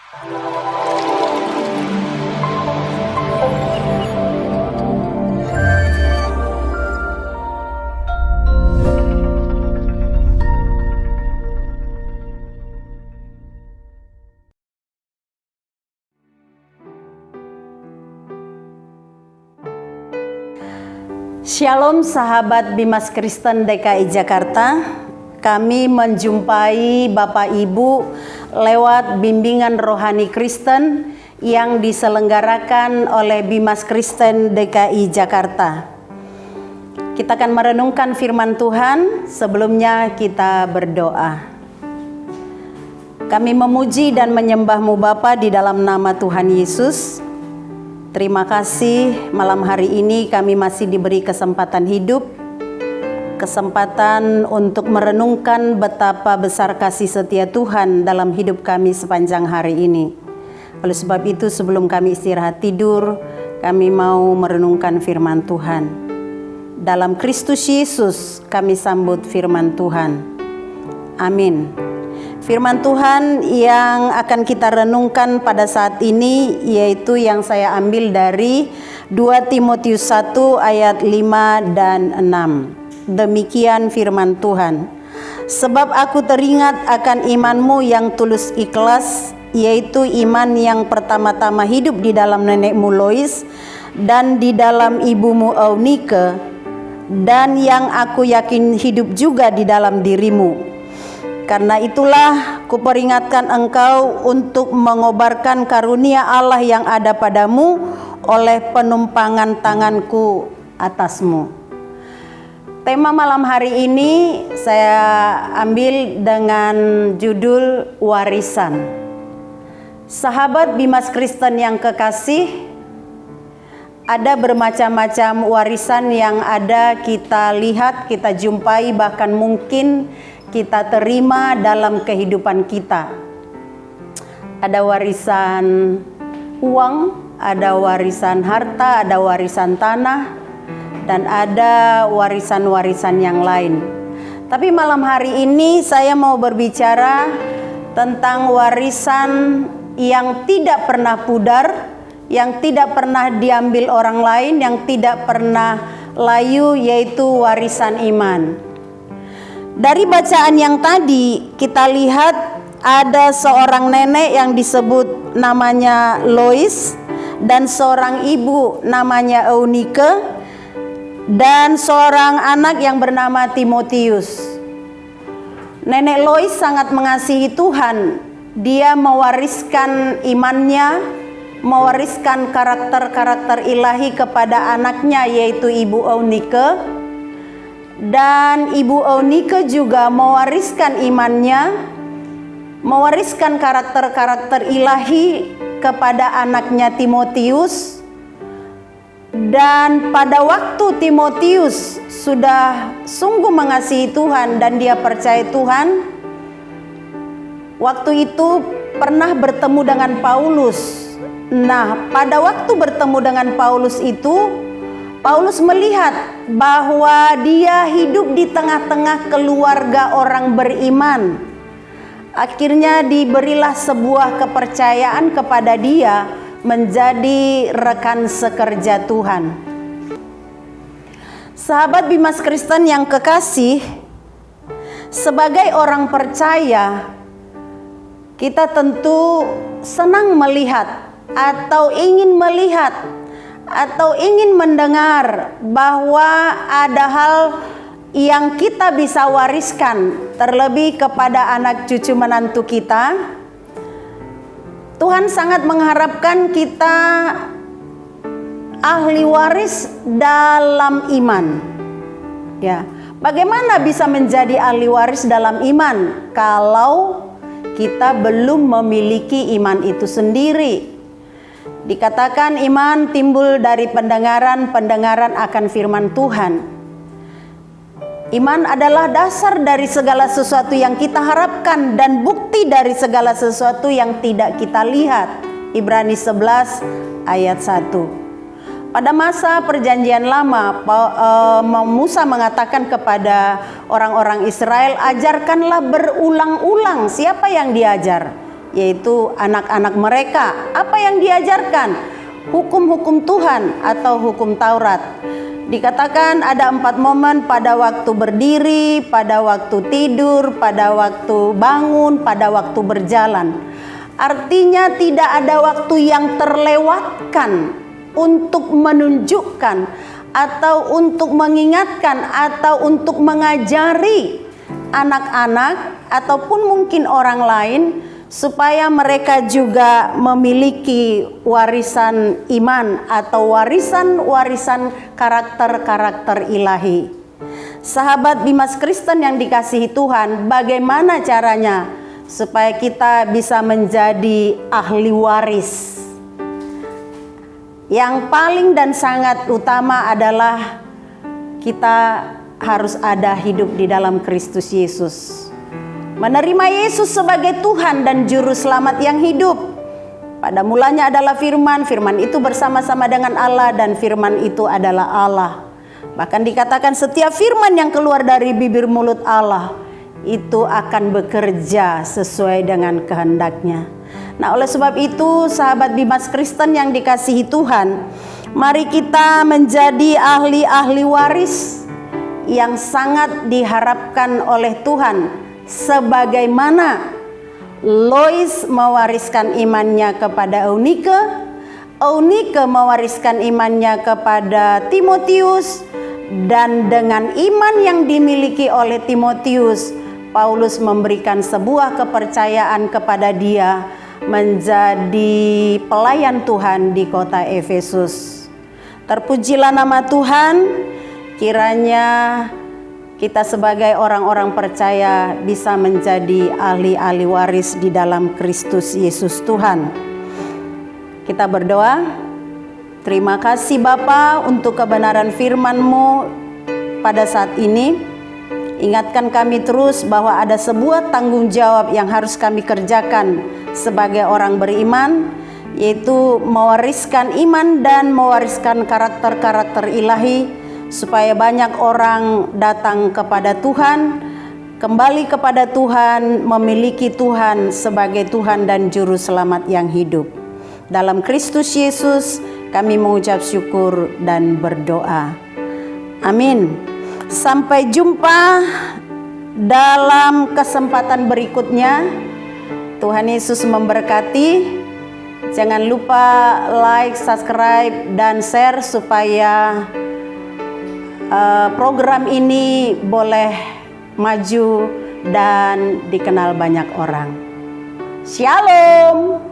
Shalom sahabat Bimas Kristen DKI Jakarta. Kami menjumpai Bapak Ibu lewat bimbingan rohani Kristen yang diselenggarakan oleh Bimas Kristen DKI Jakarta. Kita akan merenungkan firman Tuhan, sebelumnya kita berdoa. Kami memuji dan menyembah-Mu Bapa di dalam nama Tuhan Yesus. Terima kasih malam hari ini kami masih diberi kesempatan hidup, kesempatan untuk merenungkan betapa besar kasih setia Tuhan dalam hidup kami sepanjang hari ini. Oleh sebab itu sebelum kami istirahat tidur, kami mau merenungkan firman Tuhan. Dalam Kristus Yesus kami sambut firman Tuhan. Amin. Firman Tuhan yang akan kita renungkan pada saat ini yaitu yang saya ambil dari 2 Timotius 1 ayat 5 dan 6. Demikian firman Tuhan. Sebab aku teringat akan imanmu yang tulus ikhlas, yaitu iman yang pertama-tama hidup di dalam nenekmu Lois dan di dalam ibumu Eunike, dan yang aku yakin hidup juga di dalam dirimu. Karena itulah kuperingatkan engkau untuk mengobarkan karunia Allah yang ada padamu oleh penumpangan tanganku atasmu. Tema malam hari ini saya ambil dengan judul warisan. Sahabat Bimas Kristen yang kekasih, ada bermacam-macam warisan yang ada kita lihat, kita jumpai, bahkan mungkin kita terima dalam kehidupan kita. Ada warisan uang, ada warisan harta, ada warisan tanah, dan ada warisan-warisan yang lain. Tapi malam hari ini saya mau berbicara tentang warisan yang tidak pernah pudar, yang tidak pernah diambil orang lain, yang tidak pernah layu, yaitu warisan iman. Dari bacaan yang tadi kita lihat ada seorang nenek yang disebut namanya Lois dan seorang ibu namanya Eunike dan seorang anak yang bernama Timotius. Nenek Lois sangat mengasihi Tuhan. Dia mewariskan imannya, mewariskan karakter-karakter ilahi kepada anaknya yaitu ibu Eunike. Dan ibu Eunike juga mewariskan imannya, mewariskan karakter-karakter ilahi kepada anaknya Timotius. Dan pada waktu Timotius sudah sungguh mengasihi Tuhan dan dia percaya Tuhan, waktu itu pernah bertemu dengan Paulus. Nah, pada waktu bertemu dengan Paulus itu, Paulus melihat bahwa dia hidup di tengah-tengah keluarga orang beriman. Akhirnya diberilah sebuah kepercayaan kepada dia menjadi rekan sekerja Tuhan. Sahabat Bimas Kristen yang kekasih, sebagai orang percaya, kita tentu senang melihat atau ingin melihat atau ingin mendengar bahwa ada hal yang kita bisa wariskan, terlebih kepada anak cucu menantu kita. Tuhan sangat mengharapkan kita ahli waris dalam iman. Ya, bagaimana bisa menjadi ahli waris dalam iman kalau kita belum memiliki iman itu sendiri? Dikatakan iman timbul dari pendengaran, pendengaran akan firman Tuhan. Iman adalah dasar dari segala sesuatu yang kita harapkan dan bukti dari segala sesuatu yang tidak kita lihat. Ibrani 11 ayat 1. Pada masa perjanjian lama, Musa mengatakan kepada orang-orang Israel, ajarkanlah berulang-ulang. Siapa yang diajar? yaitu anak-anak mereka. Apa yang diajarkan? Hukum-hukum Tuhan atau hukum Taurat. Dikatakan ada 4 momen: pada waktu berdiri, pada waktu tidur, pada waktu bangun, pada waktu berjalan. Artinya tidak ada waktu yang terlewatkan untuk menunjukkan atau untuk mengingatkan atau untuk mengajari anak-anak ataupun mungkin orang lain supaya mereka juga memiliki warisan iman atau warisan-warisan karakter-karakter ilahi. Sahabat Bimas Kristen yang dikasihi Tuhan, bagaimana caranya supaya kita bisa menjadi ahli waris? Yang paling dan sangat utama adalah kita harus ada hidup di dalam Kristus Yesus. Menerima Yesus sebagai Tuhan dan Juru Selamat yang hidup. Pada mulanya adalah firman, firman itu bersama-sama dengan Allah dan firman itu adalah Allah. Bahkan dikatakan setiap firman yang keluar dari bibir mulut Allah itu akan bekerja sesuai dengan kehendaknya. Nah, oleh sebab itu sahabat Bimas Kristen yang dikasihi Tuhan, mari kita menjadi ahli-ahli waris yang sangat diharapkan oleh Tuhan. Sebagaimana Lois mewariskan imannya kepada Eunike, Eunike mewariskan imannya kepada Timotius, dan dengan iman yang dimiliki oleh Timotius, Paulus memberikan sebuah kepercayaan kepada dia menjadi pelayan Tuhan di kota Efesus. Terpujilah nama Tuhan. Kiranya kita sebagai orang-orang percaya bisa menjadi ahli-ahli waris di dalam Kristus Yesus Tuhan. Kita berdoa. Terima kasih Bapa untuk kebenaran firman-Mu pada saat ini. Ingatkan kami terus bahwa ada sebuah tanggung jawab yang harus kami kerjakan sebagai orang beriman, yaitu mewariskan iman dan mewariskan karakter-karakter ilahi, supaya banyak orang datang kepada Tuhan, kembali kepada Tuhan, memiliki Tuhan sebagai Tuhan dan Juru Selamat yang hidup. Dalam Kristus Yesus kami mengucap syukur dan berdoa. Amin. Sampai jumpa dalam kesempatan berikutnya. Tuhan Yesus memberkati. Jangan lupa like, subscribe, dan share supaya program ini boleh maju dan dikenal banyak orang. Shalom.